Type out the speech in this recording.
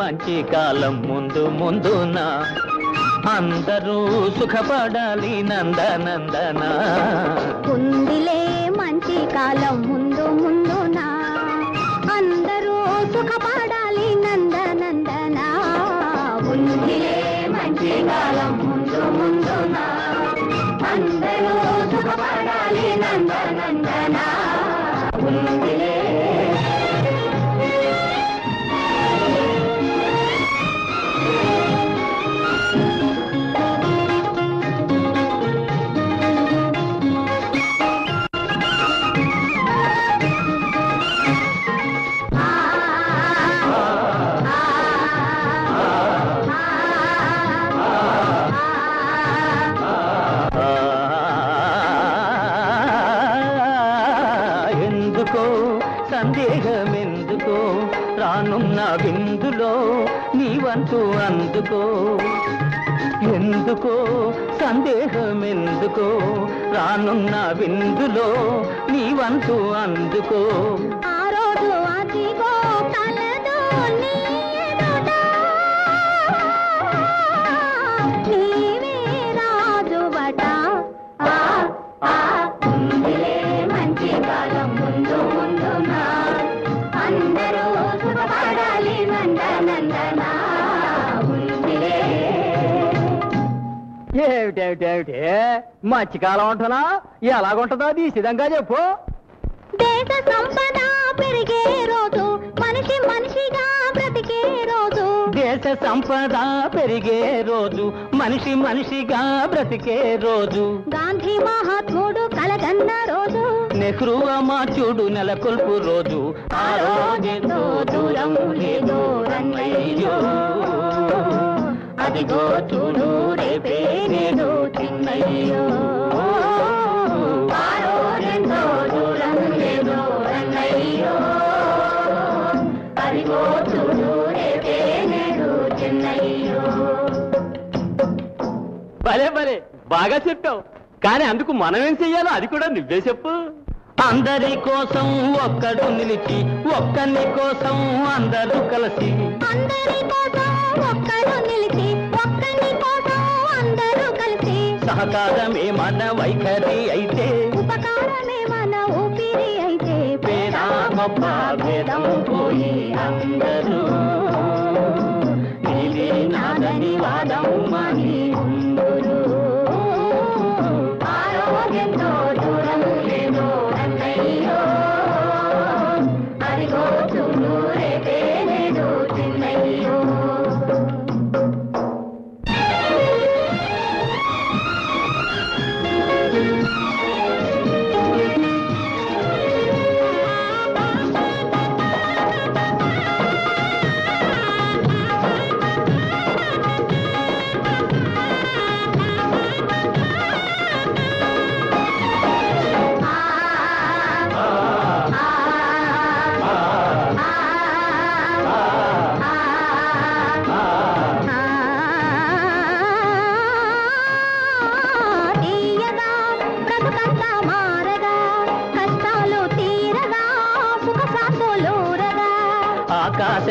మంచి కాలం ముందు ముందున అందరూ సుఖపడాలి నందనందన ఉందిలే మంచి కాలం ముందు ముందున అందరూ సుఖపడాలి నందనందన ఉందిలే మంచి కాలం ముందు ముందున అందరూ సుఖపడాలి నందనందన ఉందిలే సందేహమెందుకో రానున్న విందులో నీవంతు అందుకో ఎందుకో సందేహమెందుకో రానున్న విందులో నీవంతు అందుకో ఆ రోజు అదిగో కలదు నీవే రాజువట మంచి కాలం ముందు ముందున అందరూ సుఖపడాలి నందనందన ఏమిటేమిటేమిటి మధ్యకాలం ఉంటున్నా ఎలాగుంటుందో అది సిద్ధంగా చెప్పు దేశ సంపద పెరిగే రోజు మనిషి మనిషిగా బ్రతికే రోజు దేశ సంపద పెరిగే రోజు మనిషి మనిషిగా బ్రతికే రోజు గాంధీ మహాత్ముడు కలగన్న రోజు నెహ్రూ అమాత్యుడు నెలకొల్పు రోజు ఆ రోజెంతో దూరం లేదు రన్నయ్యో అదిగో చూడు రేపే నేడు చిన్నయ్యో ఆ రోజెంతో దూరం లేదు రన్నయ్యో అదిగో చూడు రేపే నేడు చిన్నయ్యో భలే భలే బాగా చెప్పావు కానీ అందుకు మనం ఏం చెయ్యాలో అది కూడా నువ్వే చెప్పు అందరి కోసం ఒక్కడు నిలిచి ఒక్కని కోసం అందరూ కలిసి అందరి కోసం ఒక్కడు నిలిచి ఒక్కని కోసం అందరూ కలిసి సహకారమే మన వైఖరి అయితే ఉపకారమే మన ఊపిరి అయితే పేద గొప్ప భేదం పోయి అందరూ నీది నాదని వాదం మాని ఉందురు ఆరోగ్యంతో దూరం లేదు అన్నయ్యో అదిగో చూడు రేపే లేదు చిన్నయ్యో ఆకాశ